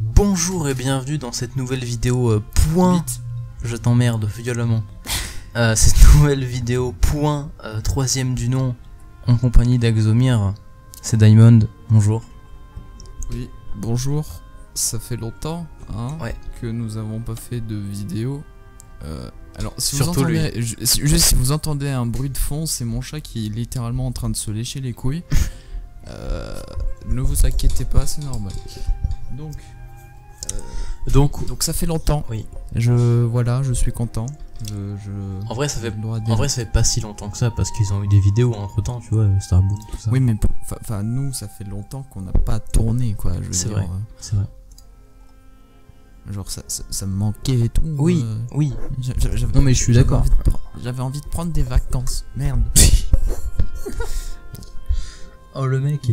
Bonjour et bienvenue dans cette nouvelle vidéo point. Je t'emmerde violemment. Cette nouvelle vidéo point troisième du nom en compagnie d'Axomir. C'est Diamond. Bonjour. Oui, bonjour. Ça fait longtemps que nous avons pas fait de vidéo. Alors si vous entendez, juste si vous entendez un bruit de fond, c'est mon chat qui est littéralement en train de se lécher les couilles. Ne vous inquiétez pas, c'est normal. Donc ça fait longtemps. Oui. Je suis content. En vrai ça fait pas si longtemps que ça parce qu'ils ont eu des vidéos entre temps, tu vois, Starbound, tout ça. Oui, mais enfin nous ça fait longtemps qu'on n'a pas tourné quoi. C'est vrai. C'est vrai. Genre ça me manquait et tout. Oui, oui. Non mais je suis d'accord. J'avais envie de prendre des vacances. Merde. Oh le mec.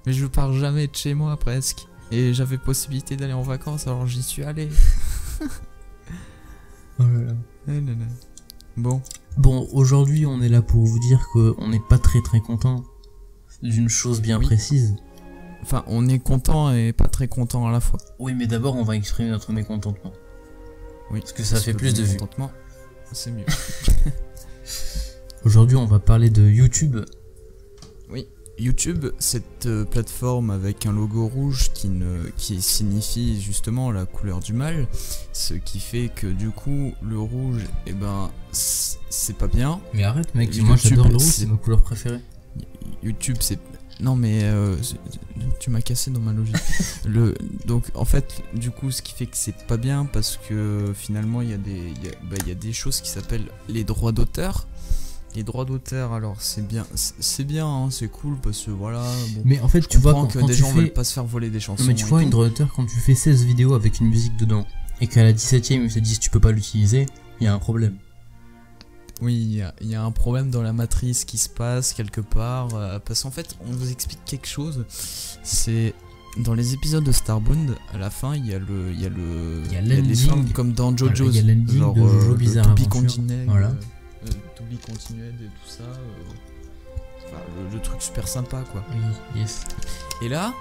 Mais je pars jamais de chez moi presque. Et j'avais possibilité d'aller en vacances alors j'y suis allé. Oh là là. Bon, aujourd'hui on est là pour vous dire qu'on n'est pas très content d'une chose bien précise. Enfin, on est content et pas très content à la fois. Oui, mais d'abord on va exprimer notre mécontentement. Oui, parce que ça fait plus de vues. C'est mieux. Aujourd'hui on va parler de YouTube. Oui, YouTube, cette plateforme avec un logo rouge qui signifie justement la couleur du mal, ce qui fait que du coup le rouge, eh ben c'est pas bien. Mais arrête mec, moi j'adore le rouge, c'est ma couleur préférée. YouTube c'est... Non mais tu m'as cassé dans ma logique. Donc en fait du coup ce qui fait que c'est pas bien parce que finalement il y a des choses qui s'appellent les droits d'auteur. Les droits d'auteur, alors c'est bien, hein, c'est cool parce que voilà. Bon, mais en fait tu vois quand des gens veulent pas se faire voler des chansons. Non, mais tu vois, une droit d'auteur, quand tu fais 16 vidéos avec une musique dedans et qu'à la 17ème ils te disent tu peux pas l'utiliser, il y a un problème. Oui, il y a un problème dans la matrice qui se passe quelque part, parce qu'en fait on vous explique quelque chose. C'est dans les épisodes de Starbound, à la fin il y a les fins comme dans JoJo's, il y a l'ending de Jojo Bizarre Adventure. Voilà. To be continued et tout ça, enfin, le truc super sympa quoi. Oui, yes. Et là,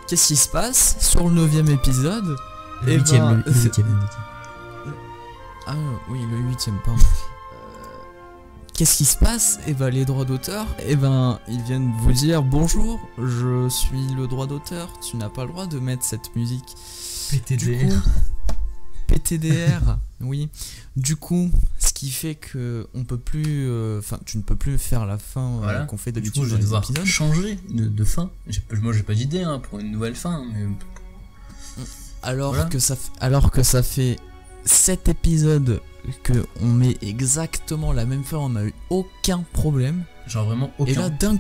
qu'est-ce qui se passe sur le 9ème épisode? Le 8ème. Ah oui, le 8ème, pardon. Qu'est-ce qui se passe? Et ben les droits d'auteur, et ben ils viennent vous dire bonjour, je suis le droit d'auteur, tu n'as pas le droit de mettre cette musique. PTDR. PTDR, oui. Du coup, ce qui fait que on peut plus, enfin, tu ne peux plus faire la fin qu'on fait d'habitude dans les épisodes. Changer de fin. Moi, j'ai pas d'idée pour une nouvelle fin. Mais... Alors que ça fait 7 épisodes que on met exactement la même fin, on n'a eu aucun problème. Genre vraiment aucun. Et là d'un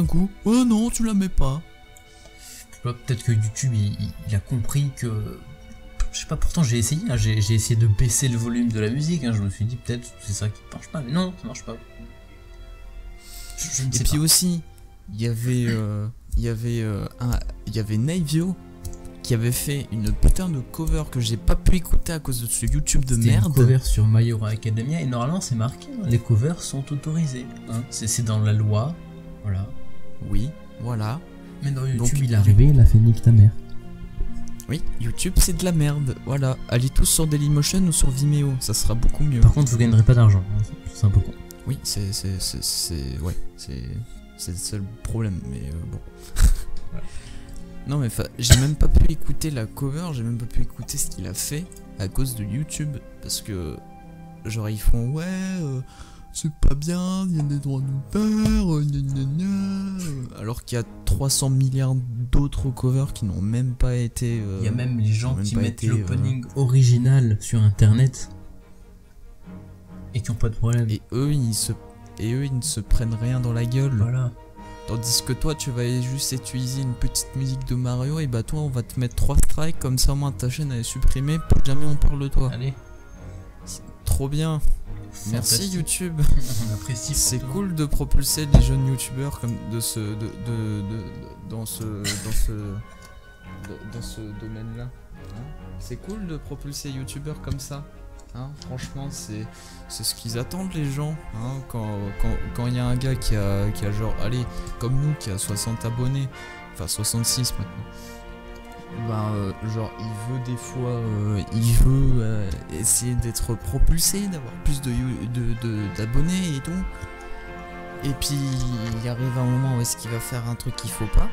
coup, oh non, tu la mets pas. Peut-être que YouTube il a compris que. Je sais pas, pourtant j'ai essayé, hein, j'ai essayé de baisser le volume de la musique, hein, je me suis dit peut-être c'est ça qui marche pas, mais non, ça marche pas. Je ne sais pas. Et puis aussi, il y avait Navio qui avait fait une putain de cover que j'ai pas pu écouter à cause de ce YouTube de merde. Une cover sur My Hero Academia et normalement c'est marqué, hein, les covers sont autorisés, hein, c'est dans la loi, voilà. Oui, voilà. Mais dans YouTube il est arrivé, il a fait nique ta mère. Oui, YouTube c'est de la merde, voilà. Allez tous sur Dailymotion ou sur Vimeo, ça sera beaucoup mieux. Par contre vous gagnerez pas d'argent, hein, c'est un peu con. Oui, c'est le seul problème, mais bon. Voilà. Non mais j'ai même pas pu écouter la cover, j'ai même pas pu écouter ce qu'il a fait à cause de YouTube, parce que genre ils font c'est pas bien, il y a des droits d'auteur, alors qu'il y a 300 milliards d'autres covers qui n'ont même pas été... il y a même les gens qui mettent l'opening original sur internet et qui ont pas de problème. Et eux ils ne se prennent rien dans la gueule. Voilà. Tandis que toi tu vas juste utiliser une petite musique de Mario et bah toi on va te mettre 3 strikes, comme ça au moins ta chaîne elle est supprimée, plus jamais on parle de toi. Allez. Trop bien. Merci YouTube. On apprécie. C'est cool de propulser les jeunes youtubeurs comme dans ce domaine-là. Hein, c'est cool de propulser youtubeurs comme ça. Hein, franchement, c'est ce qu'ils attendent les gens. Hein, quand il y a un gars qui a genre, allez, comme nous, qui a 60 abonnés enfin 66 maintenant. Ben, genre il veut des fois, il veut essayer d'être propulsé, d'avoir plus d'abonnés et tout. Et puis il arrive un moment où est-ce qu'il va faire un truc qu'il faut pas,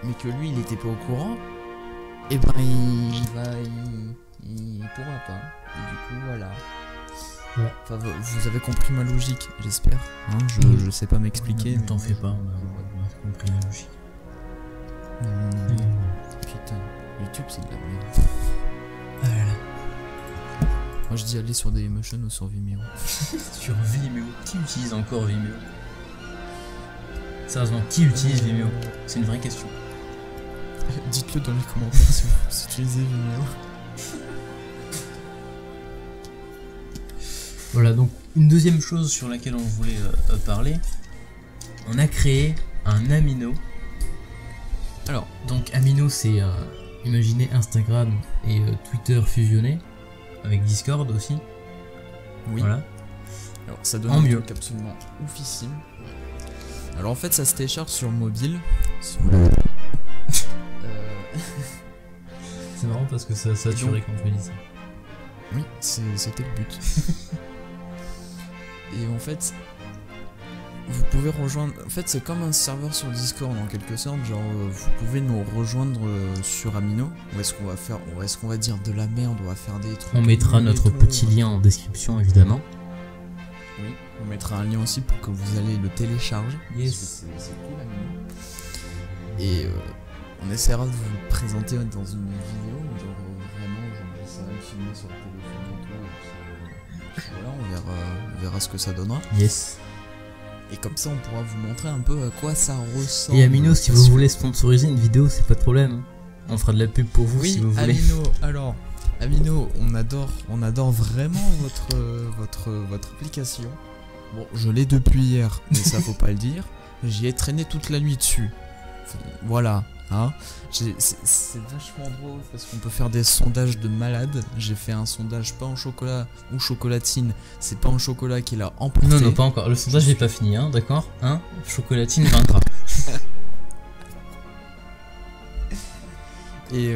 mais que lui il était pas au courant. Et ben il pourra pas. Et du coup voilà. Ouais. Enfin, vous avez compris ma logique, j'espère. Hein, je sais pas m'expliquer. Ne t'en fais pas, on a compris la logique. Putain, YouTube c'est de la merde. Ah là là. Moi je dis aller sur Dailymotion ou sur Vimeo. Sur Vimeo, qui utilise encore Vimeo? Sérieusement, qui utilise Vimeo? C'est une vraie question. Dites-le dans les commentaires si vous utilisez Vimeo. Voilà, donc une deuxième chose sur laquelle on voulait parler, on a créé un Amino. Alors, donc Amino c'est, imaginez Instagram et Twitter fusionnés, avec Discord aussi. Oui. Voilà. Alors ça donne En un mieux. truc absolument oufissime. Alors en fait ça se télécharge sur mobile. Si vous voulez. C'est marrant parce que ça a saturé quand tu me dis ça. Oui, c'était le but. Et en fait, vous pouvez rejoindre. En fait, c'est comme un serveur sur Discord en quelque sorte. Genre, vous pouvez nous rejoindre sur Amino. Où est-ce qu'on va faire, où est-ce qu'on va dire de la merde, on va faire des trucs. On mettra notre petit lien en description évidemment. Oui, on mettra un lien aussi pour que vous allez le télécharger. Yes. C'est cool Amino. Et on essaiera de vous le présenter dans une vidéo. Genre, vraiment, genre, j'essaierai de filmer sur le téléphone et tout. Et puis, voilà, on verra ce que ça donnera. Yes. Et comme ça, on pourra vous montrer un peu à quoi ça ressemble. Et Amino, si vous voulez sponsoriser une vidéo, c'est pas de problème. On fera de la pub pour vous oui, si vous voulez. Amino, alors, Amino, on adore vraiment votre application. Bon, je l'ai depuis hier, mais ça faut pas le dire. J'y ai traîné toute la nuit dessus. Voilà, hein. C'est vachement drôle parce qu'on peut faire des sondages de malades. J'ai fait un sondage pain au chocolat ou chocolatine. C'est pain au chocolat qui l'a emporté. Non, pas encore. Le sondage n'est pas fini, hein, d'accord, hein. Chocolatine vaincra. Et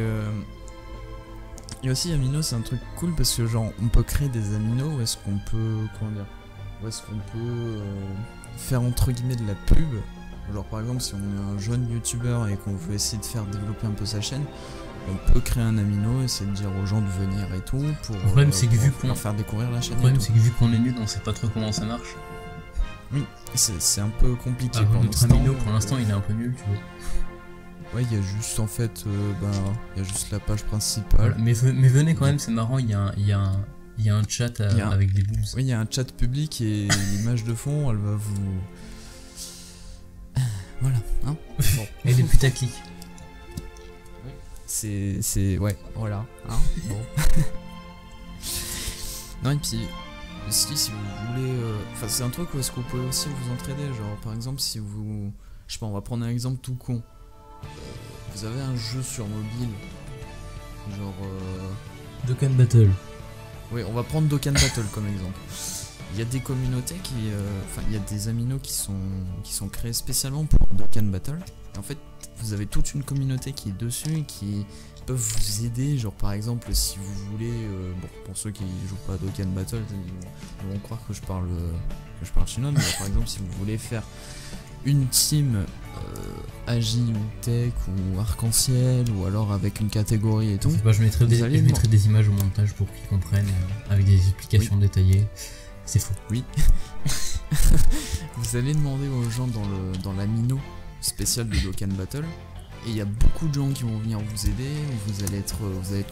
aussi Amino, c'est un truc cool parce que genre on peut créer des aminos où est-ce qu'on peut, comment dire, où est-ce qu'on peut faire entre guillemets de la pub. Genre par exemple si on est un jeune youtubeur et qu'on veut essayer de faire développer un peu sa chaîne, on peut créer un amino, essayer de dire aux gens de venir et tout pour, le problème, c'est que vu qu'on leur faire découvrir la chaîne. Le problème c'est que vu qu'on est nul, on sait pas trop comment ça marche. Oui, c'est un peu compliqué. Pour notre amino pour l'instant il est un peu nul, tu vois. Ouais, il y a juste en fait, il y a juste la page principale. Voilà, mais venez quand même, c'est marrant, il y a un chat avec des boobs. Oui, il y a un chat public et l'image de fond, elle va vous... Voilà, hein. Bon. Et des putaclics. C'est... Ouais, voilà, hein. Bon. Non, et puis... Si vous voulez... Enfin, c'est un truc où est-ce que vous pouvez aussi vous entraider. Genre, par exemple, si vous... Je sais pas, on va prendre un exemple tout con. Vous avez un jeu sur mobile. Genre... Dokkan Battle. Oui, on va prendre Dokkan Battle comme exemple. Il y a des communautés qui... Enfin, il y a des aminos qui sont créés spécialement pour Dokkan Battle. Et en fait, vous avez toute une communauté qui est dessus et qui peuvent vous aider. Genre, par exemple, si vous voulez... bon, pour ceux qui jouent pas à Dokkan Battle, ils vont croire que je parle chinois. Mais par exemple, si vous voulez faire une team Agi ou Tech ou Arc-en-Ciel ou alors avec une catégorie et tout... Bah, je mettrai des images au montage pour qu'ils comprennent avec des explications détaillées. C'est faux. Oui. Vous allez demander aux gens dans l'amino spécial de Dokkan Battle. Et il y a beaucoup de gens qui vont venir vous aider. Vous allez être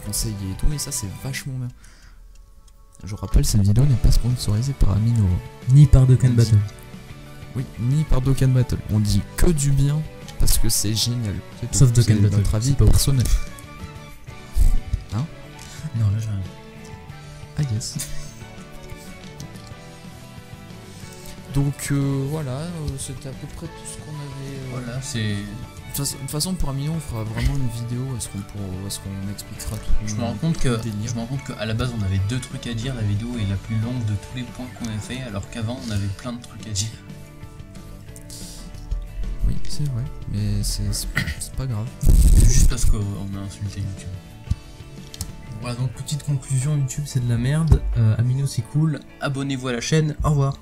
conseillé et tout. Et ça, c'est vachement bien. Je rappelle, cette vidéo n'est pas sponsorisée par Amino. Ni par Dokkan Battle. Oui, ni par Dokkan Battle. On dit que du bien parce que c'est génial. Sauf Dokkan Battle. Notre avis personnel. Hein? Non, là j'ai rien. Ah yes. Donc voilà, c'était à peu près tout ce qu'on avait. Voilà, c'est. De toute façon, pour Amino, on fera vraiment une vidéo. Est-ce qu'on expliquera tout? Je me rends compte qu'à la base, on avait 2 trucs à dire. La vidéo est la plus longue de tous les points qu'on a fait, alors qu'avant, on avait plein de trucs à dire. Oui, C'est vrai, mais c'est pas grave. Juste parce qu'on a insulté YouTube. Voilà, donc petite conclusion, YouTube c'est de la merde, Amino c'est cool, abonnez-vous à la chaîne, au revoir.